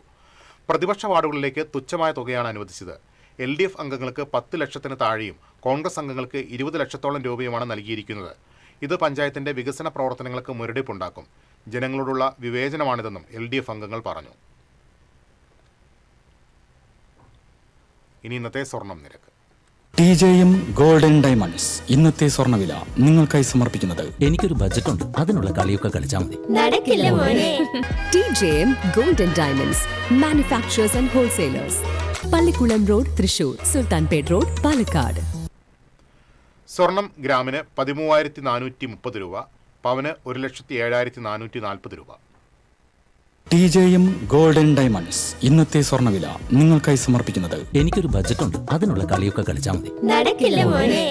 പ്രതിപക്ഷ വാർഡുകളിലേക്ക് തുച്ഛമായ തുകയാണ് അനുവദിച്ചത്. LDF അംഗങ്ങൾക്ക് 10 ലക്ഷത്തിന് താഴെയും കോൺഗ്രസ് അംഗങ്ങൾക്ക് 20 ലക്ഷത്തോളം രൂപയുമാണ് നൽകിയിരിക്കുന്നത്. ഇത് പഞ്ചായത്തിന്റെ വികസന പ്രവർത്തനങ്ങൾക്ക് മുരടിപ്പുണ്ടാക്കും. ജനങ്ങളോടുള്ള വിവേചനമാണിതെന്നും LDF അംഗങ്ങൾ പറഞ്ഞു. ഇനി ഇന്നത്തെ സ്വർണം നിരക്ക്. TJM ഗോൾഡൻ ഡയമണ്ട്സ് ഇന്നത്തെ സ്വർണ്ണവില നിങ്ങൾക്കായി സമർപ്പിക്കുന്നത്. എനിക്കൊരു ബജറ്റ് ഉണ്ട്, അതിനുള്ള കളിയൊക്കെ കളിച്ചാൽ മതി. നടക്കില്ല മോനെ. TJM golden diamonds manufacturers and wholesalers, Pallikkulam road, Thrissur, Sultanpet road, Palakkad. സ്വർണം ഗ്രാമിന് 13,430 രൂപ, പവന് 1,07,440 രൂപ. TJM ഗോൾഡൻ ഡയമണ്ട്സ് ഇന്നത്തെ സ്വർണ്ണവില നിങ്ങൾക്കായി സമർപ്പിക്കുന്നത്. എനിക്കൊരു ബജറ്റ് ഉണ്ട്, അതിനുള്ള കളിയൊക്കെ കളിച്ചാൽ മതി. നടക്കില്ല മോനെ.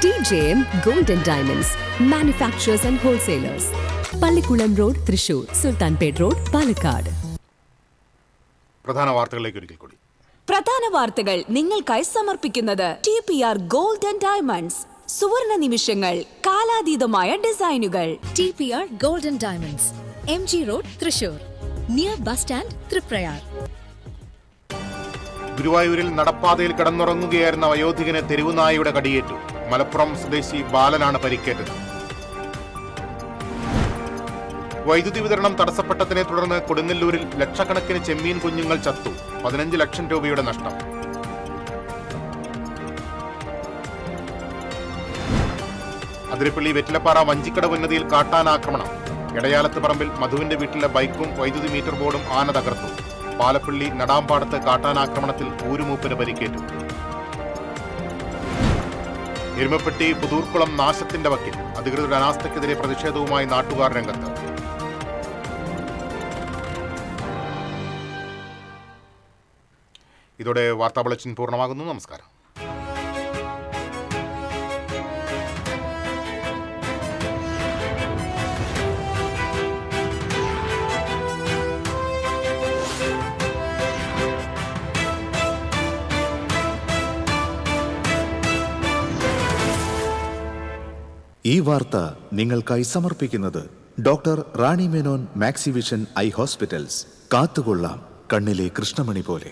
TJM golden diamonds manufacturers and wholesalers, Pallikkulam road, Thrissur, Sultanpet road, Palakkad. പ്രധാന വാർത്തകളിലേക്ക് ഒരിക്കൽ കൂടി. പ്രധാന വാർത്തകൾ നിങ്ങൾക്കായി സമർപ്പിക്കുന്നത് TPR Gold and Diamonds. സുവർണ നിമിഷങ്ങൾ, കാലാതീതമായ ഡിസൈനുകൾ. TPR Golden Diamonds, MG Road, Thrissur, near bus stand, Triprayar. ഗുരുവായൂരിൽ നടപ്പാതയിൽ കിടന്നുറങ്ങുകയായിരുന്ന വയോധികന് തെരുവുനായയുടെ കടിയേറ്റു. മലപ്പുറം സ്വദേശി ബാലനാണ് പരിക്കേറ്റത്. വൈദ്യുതി വിതരണം തടസ്സപ്പെട്ടതിനെ തുടർന്ന് കൊടുങ്ങല്ലൂരിൽ ലക്ഷക്കണക്കിന് ചെമ്മീൻ കുഞ്ഞുങ്ങൾ ചത്തു. 15 ലക്ഷം രൂപയുടെ നഷ്ടം. അതിരപ്പള്ളി വെറ്റിലപ്പാറ വഞ്ചിക്കട ഉന്നതിയിൽ കാട്ടാനാക്രമണം. എടയാലത്ത് പറമ്പിൽ മധുവിന്റെ വീട്ടിലെ ബൈക്കും വൈദ്യുതി മീറ്റർ ബോർഡും ആന തകർത്തു. പാലപ്പള്ളി നടാമ്പാടത്ത് കാട്ടാനാക്രമണത്തിൽ ഊരുമൂപ്പിന് പരിക്കേറ്റു. എരുമപ്പെട്ടി പുതൂർക്കുളം നാശത്തിന്റെ വക്കിൽ. അധികൃതരുടെ അനാസ്ഥയ്ക്കെതിരെ പ്രതിഷേധവുമായി നാട്ടുകാർ രംഗത്ത്. ഇതോടെ വാർത്താ ബുള്ളറ്റിൻ പൂർണ്ണമാകുന്നു. നമസ്കാരം. ഈ വാർത്ത നിങ്ങൾക്കായി സമർപ്പിക്കുന്നത് doctor Rani Menon Maxivision I hospitals. കാത്തുകൊള്ളാം കണ്ണിലെ കൃഷ്ണമണി പോലെ.